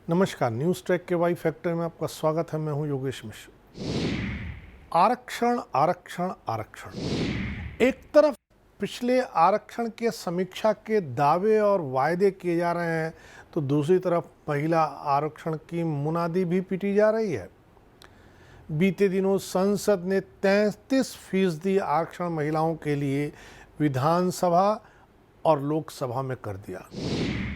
नमस्कार, news track के Y factor में आपका स्वागत है। मैं हूं योगेश मिश्र। आरक्षण आरक्षण आरक्षण, एक तरफ पिछले आरक्षण के समीक्षा के दावे और वायदे किए जा रहे हैं, तो दूसरी तरफ महिला आरक्षण की मुनादी भी पीटी जा रही है। बीते दिनों संसद ने 33% आरक्षण महिलाओं के लिए विधानसभा और लोकसभा में कर दिया।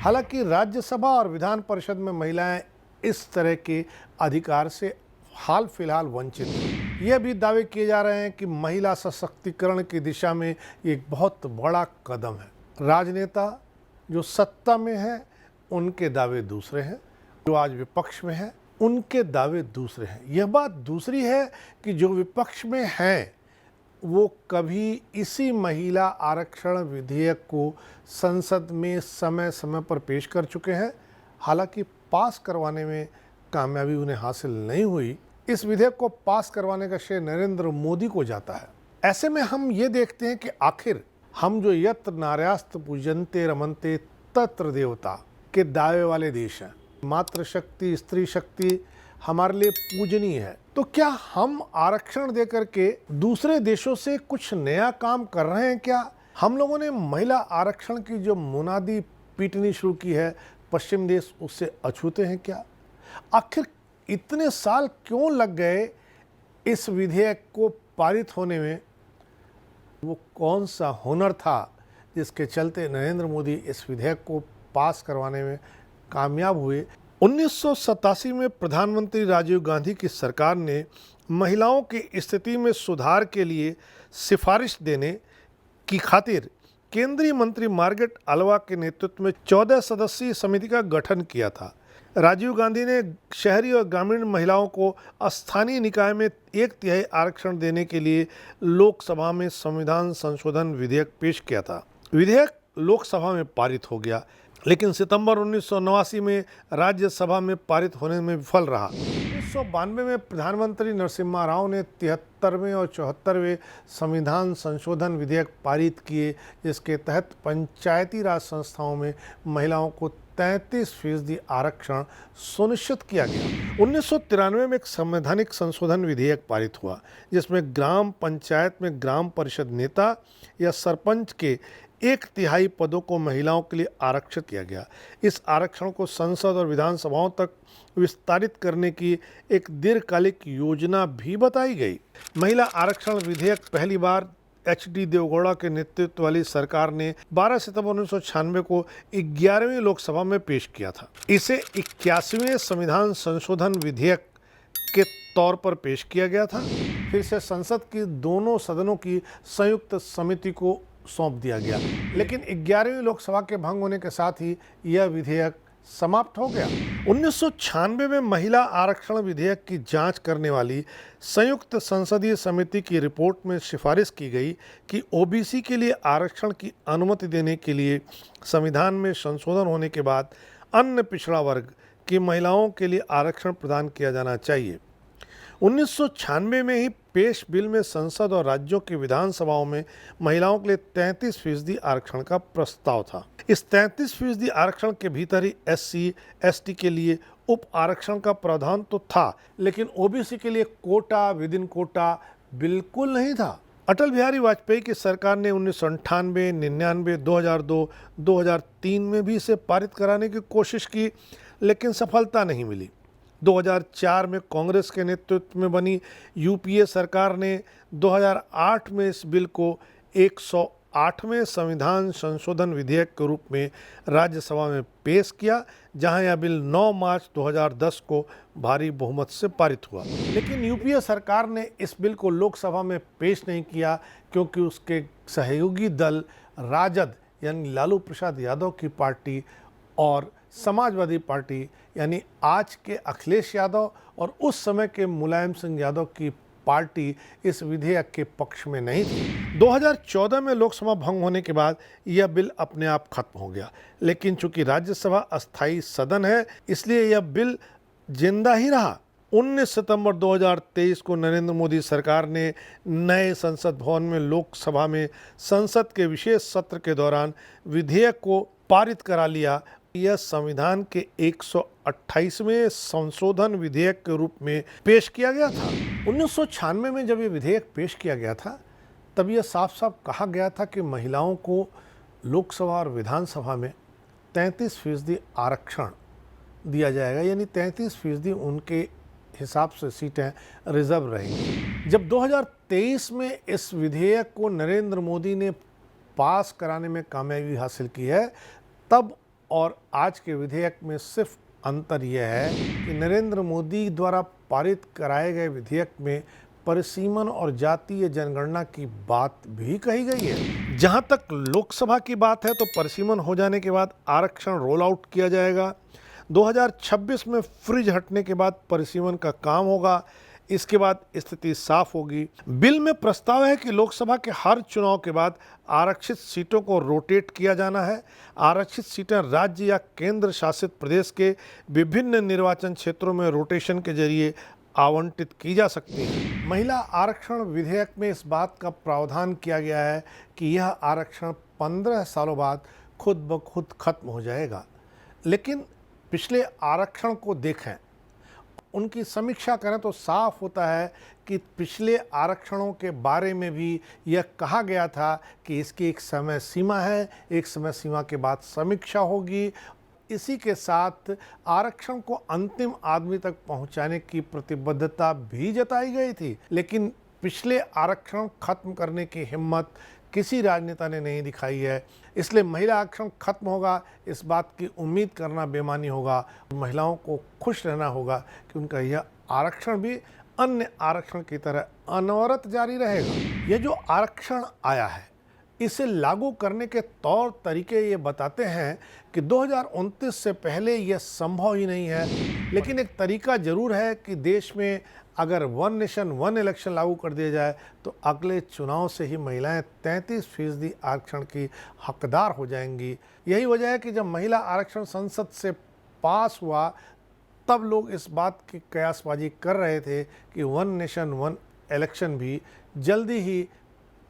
हालांकि राज्यसभा और विधान परिषद में महिलाएं इस तरह के अधिकार से हाल फिलहाल वंचित हैं। यह भी दावे किए जा रहे हैं कि महिला सशक्तिकरण की दिशा में एक बहुत बड़ा कदम है। राजनेता जो सत्ता में है उनके दावे दूसरे हैं, जो आज विपक्ष में है उनके दावे दूसरे हैं। यह बात दूसरी है कि जो विपक्ष में हैं वो कभी इसी महिला आरक्षण विधेयक को संसद में समय समय पर पेश कर चुके हैं, हालांकि पास करवाने में कामयाबी उन्हें हासिल नहीं हुई। इस विधेयक को पास करवाने का श्रेय नरेंद्र मोदी को जाता है। ऐसे में हम ये देखते हैं कि आखिर हम जो यत्र नार्यास्त पूजन्ते रमन्ते तत्र देवता के दावे वाले देश हैं, मातृशक्ति स्त्री शक्ति हमारे लिए पूजनीय है, तो क्या हम आरक्षण देकर के दूसरे देशों से कुछ नया काम कर रहे हैं? क्या हम लोगों ने महिला आरक्षण की जो मुनादी पीटनी शुरू की है, पश्चिम देश उससे अछूते हैं क्या? आखिर इतने साल क्यों लग गए इस विधेयक को पारित होने में? वो कौन सा हुनर था जिसके चलते नरेंद्र मोदी इस विधेयक को पास करवाने में कामयाब हुए? 1987 में प्रधानमंत्री राजीव गांधी की सरकार ने महिलाओं की स्थिति में सुधार के लिए सिफारिश देने की खातिर केंद्रीय मंत्री मार्गरेट अल्वा के नेतृत्व में 14 सदस्यीय समिति का गठन किया था। राजीव गांधी ने शहरी और ग्रामीण महिलाओं को स्थानीय निकाय में 1/3 आरक्षण देने के लिए लोकसभा में संविधान संशोधन विधेयक पेश किया था। विधेयक लोकसभा में पारित हो गया, लेकिन सितंबर 1989 में राज्यसभा में पारित होने में विफल रहा। 1992 में प्रधानमंत्री नरसिम्हा राव ने 73वें और 74वें संविधान संशोधन विधेयक पारित किए, जिसके तहत पंचायती राज संस्थाओं में महिलाओं को 33% आरक्षण सुनिश्चित किया गया। 1993 में एक संवैधानिक संशोधन विधेयक पारित हुआ, जिसमें ग्राम पंचायत में ग्राम परिषद नेता या सरपंच के 1/3 पदों को महिलाओं के लिए आरक्षित किया गया। इस आरक्षण को संसद और विधानसभाओं तक विस्तारित करने की एक दीर्घकालिक योजना भी बताई गई। महिला आरक्षण विधेयक पहली बार HD देवेगौड़ा के नेतृत्व वाली सरकार ने 12 सितंबर 1996 को 11वीं लोकसभा में पेश किया था। इसे 81वें संविधान संशोधन विधेयक के तौर पर पेश किया गया था। फिर से संसद की दोनों सदनों की संयुक्त समिति को सौंप दिया गया, लेकिन 11वीं लोकसभा के भंग होने के साथ ही यह विधेयक समाप्त हो गया। 1996 में महिला आरक्षण विधेयक की जांच करने वाली संयुक्त संसदीय समिति की रिपोर्ट में सिफारिश की गई कि OBC के लिए आरक्षण की अनुमति देने के लिए संविधान में संशोधन होने के बाद अन्य पिछड़ा वर्ग की महिलाओं के लिए आरक्षण प्रदान किया जाना चाहिए। 1996 में ही पेश बिल में संसद और राज्यों की विधानसभाओं में महिलाओं के लिए 33% आरक्षण का प्रस्ताव था। इस 33% आरक्षण के भीतर ही SC ST के लिए उप आरक्षण का प्रावधान तो था, लेकिन OBC के लिए कोटा विद इन कोटा बिल्कुल नहीं था। अटल बिहारी वाजपेयी की सरकार ने 1998, 99, 2002, 2003 में भी इसे पारित कराने की कोशिश की, लेकिन सफलता नहीं मिली। 2004 में कांग्रेस के नेतृत्व में बनी UPA सरकार ने 2008 में इस बिल को 108वें संविधान संशोधन विधेयक के रूप में राज्यसभा में पेश किया, जहां यह बिल 9 मार्च 2010 को भारी बहुमत से पारित हुआ। लेकिन UPA सरकार ने इस बिल को लोकसभा में पेश नहीं किया, क्योंकि उसके सहयोगी दल राजद यानी लालू प्रसाद यादव की पार्टी और समाजवादी पार्टी यानी आज के अखिलेश यादव और उस समय के मुलायम सिंह यादव की पार्टी इस विधेयक के पक्ष में नहीं थी। 2014 में लोकसभा भंग होने के बाद यह बिल अपने आप खत्म हो गया, लेकिन चूंकि राज्यसभा अस्थायी सदन है, इसलिए यह बिल जिंदा ही रहा। 19 सितंबर 2023 को नरेंद्र मोदी सरकार ने नए संसद भवन में लोकसभा में संसद के विशेष सत्र के दौरान विधेयक को पारित करा लिया। यह संविधान के 128वें संशोधन विधेयक के रूप में पेश किया गया था। 1996 में जब ये विधेयक पेश किया गया था तब यह साफ साफ कहा गया था कि महिलाओं को लोकसभा और विधानसभा में 33% आरक्षण दिया जाएगा, यानी 33% उनके हिसाब से सीटें रिजर्व रहेंगी। जब 2023 में इस विधेयक को नरेंद्र मोदी ने पास कराने में कामयाबी हासिल की है, तब और आज के विधेयक में सिर्फ अंतर यह है कि नरेंद्र मोदी द्वारा पारित कराए गए विधेयक में परिसीमन और जातीय जनगणना की बात भी कही गई है। जहां तक लोकसभा की बात है तो परिसीमन हो जाने के बाद आरक्षण रोल आउट किया जाएगा। 2026 में फ्रिज हटने के बाद परिसीमन का काम होगा। इसके बाद स्थिति साफ होगी। बिल में प्रस्ताव है कि लोकसभा के हर चुनाव के बाद आरक्षित सीटों को रोटेट किया जाना है। आरक्षित सीटें राज्य या केंद्र शासित प्रदेश के विभिन्न निर्वाचन क्षेत्रों में रोटेशन के जरिए आवंटित की जा सकती है। महिला आरक्षण विधेयक में इस बात का प्रावधान किया गया है कि यह आरक्षण 15 सालों बाद खुद ब खुद खत्म हो जाएगा। लेकिन पिछले आरक्षण को देखें, उनकी समीक्षा करें तो साफ होता है कि पिछले आरक्षणों के बारे में भी यह कहा गया था कि इसकी एक समय सीमा है, एक समय सीमा के बाद समीक्षा होगी। इसी के साथ आरक्षण को अंतिम आदमी तक पहुंचाने की प्रतिबद्धता भी जताई गई थी। लेकिन पिछले आरक्षण खत्म करने की हिम्मत किसी राजनेता ने नहीं दिखाई है। इसलिए महिला आरक्षण खत्म होगा, इस बात की उम्मीद करना बेमानी होगा। महिलाओं को खुश रहना होगा कि उनका यह आरक्षण भी अन्य आरक्षण की तरह अनवरत जारी रहेगा। यह जो आरक्षण आया है, इसे लागू करने के तौर तरीके ये बताते हैं कि 2029 से पहले यह संभव ही नहीं है। लेकिन एक तरीका जरूर है कि देश में अगर 1 नेशन 1 इलेक्शन लागू कर दिया जाए तो अगले चुनाव से ही महिलाएं 33% आरक्षण की हकदार हो जाएंगी। यही वजह है कि जब महिला आरक्षण संसद से पास हुआ तब लोग इस बात की कयासबाजी कर रहे थे कि 1 नेशन 1 इलेक्शन भी जल्दी ही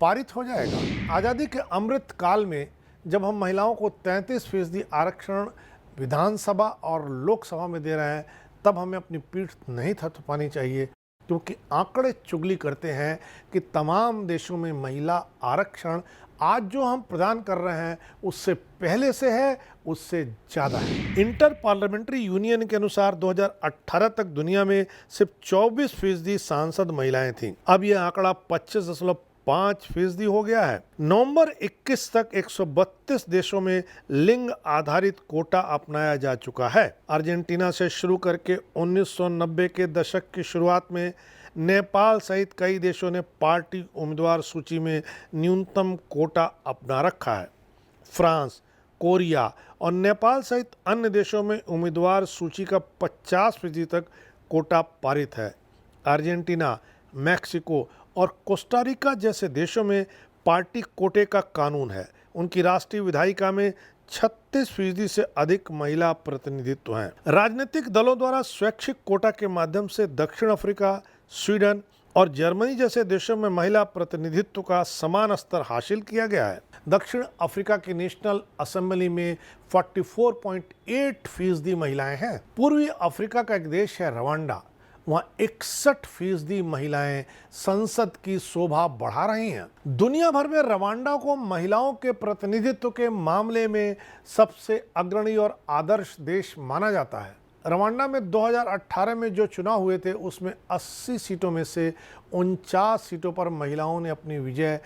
पारित हो जाएगा। आज़ादी के अमृत काल में जब हम महिलाओं को 33% आरक्षण विधानसभा और लोकसभा में दे रहे हैं, तब हमें अपनी पीठ नहीं थपथपानी चाहिए, क्योंकि आंकड़े चुगली करते हैं कि तमाम देशों में महिला आरक्षण आज जो हम प्रदान कर रहे हैं उससे पहले से है, उससे ज़्यादा है। इंटर पार्लियामेंट्री यूनियन के अनुसार 2018 तक दुनिया में सिर्फ 24% सांसद महिलाएं थीं। अब यह आंकड़ा 25.5% हो गया है। नवंबर 21 तक 132 देशों में लिंग आधारित कोटा अपनाया जा चुका है। अर्जेंटीना से शुरू करके 1990 के दशक की शुरुआत में नेपाल सहित कई देशों ने पार्टी उम्मीदवार सूची में न्यूनतम कोटा अपना रखा है। फ्रांस, कोरिया और नेपाल सहित अन्य देशों में उम्मीदवार सूची का 50% तक कोटा पारित है। अर्जेंटीना, मैक्सिको और कोस्टारिका जैसे देशों में पार्टी कोटे का कानून है। उनकी राष्ट्रीय विधायिका में 36% से अधिक महिला प्रतिनिधित्व हैं। राजनीतिक दलों द्वारा स्वैच्छिक कोटा के माध्यम से दक्षिण अफ्रीका, स्वीडन और जर्मनी जैसे देशों में महिला प्रतिनिधित्व का समान स्तर हासिल किया गया है। दक्षिण अफ्रीका की नेशनल असेंबली में 44.8% महिलाएं हैं। पूर्वी अफ्रीका का एक देश है रवांडा, वहाँ 61% महिलाएं संसद की शोभा बढ़ा रही हैं। दुनिया भर में रवांडा को महिलाओं के प्रतिनिधित्व के मामले में सबसे अग्रणी और आदर्श देश माना जाता है। रवांडा में 2018 में जो चुनाव हुए थे उसमें 80 सीटों में से 49 सीटों पर महिलाओं ने अपनी विजय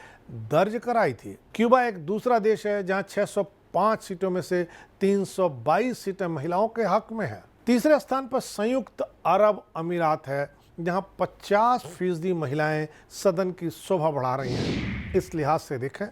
दर्ज कराई थी। क्यूबा एक दूसरा देश है जहां 605 सीटों में से 322 सीटें महिलाओं के हक में है। तीसरे स्थान पर संयुक्त अरब अमीरात है जहां 50% महिलाएं सदन की शोभा बढ़ा रही हैं। इस लिहाज से देखें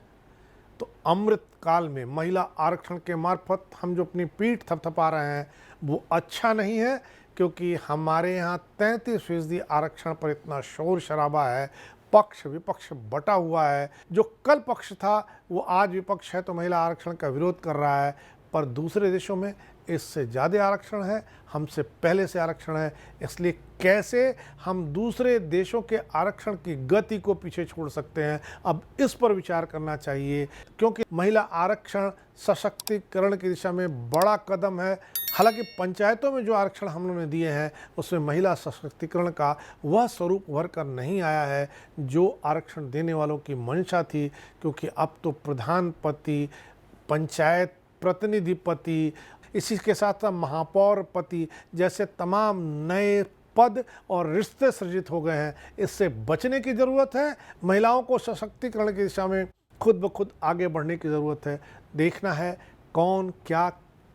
तो अमृत काल में महिला आरक्षण के मार्फत हम जो अपनी पीठ थपथपा रहे हैं वो अच्छा नहीं है, क्योंकि हमारे यहाँ 33% आरक्षण पर इतना शोर शराबा है, पक्ष विपक्ष बटा हुआ है। जो कल पक्ष था वो आज विपक्ष है तो महिला आरक्षण का विरोध कर रहा है। पर दूसरे देशों में इससे ज़्यादा आरक्षण है, हमसे पहले से आरक्षण है। इसलिए कैसे हम दूसरे देशों के आरक्षण की गति को पीछे छोड़ सकते हैं, अब इस पर विचार करना चाहिए, क्योंकि महिला आरक्षण सशक्तिकरण की दिशा में बड़ा कदम है। हालांकि पंचायतों में जो आरक्षण हम लोगों ने दिए हैं उसमें महिला सशक्तिकरण का वह स्वरूप उभर कर नहीं आया है जो आरक्षण देने वालों की मंशा थी, क्योंकि अब तो प्रधान पति, पंचायत प्रतिनिधि पति, इसी के साथ साथ महापौर पति जैसे तमाम नए पद और रिश्ते सृजित हो गए हैं। इससे बचने की ज़रूरत है। महिलाओं को सशक्तिकरण की दिशा में खुद ब खुद आगे बढ़ने की ज़रूरत है। देखना है कौन क्या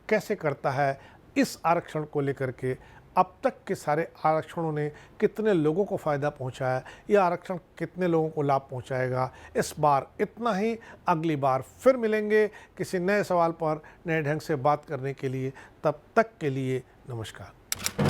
कैसे करता है इस आरक्षण को लेकर के। अब तक के सारे आरक्षणों ने कितने लोगों को फ़ायदा पहुंचाया, यह आरक्षण कितने लोगों को लाभ पहुंचाएगा। इस बार इतना ही। अगली बार फिर मिलेंगे किसी नए सवाल पर नए ढंग से बात करने के लिए। तब तक के लिए नमस्कार।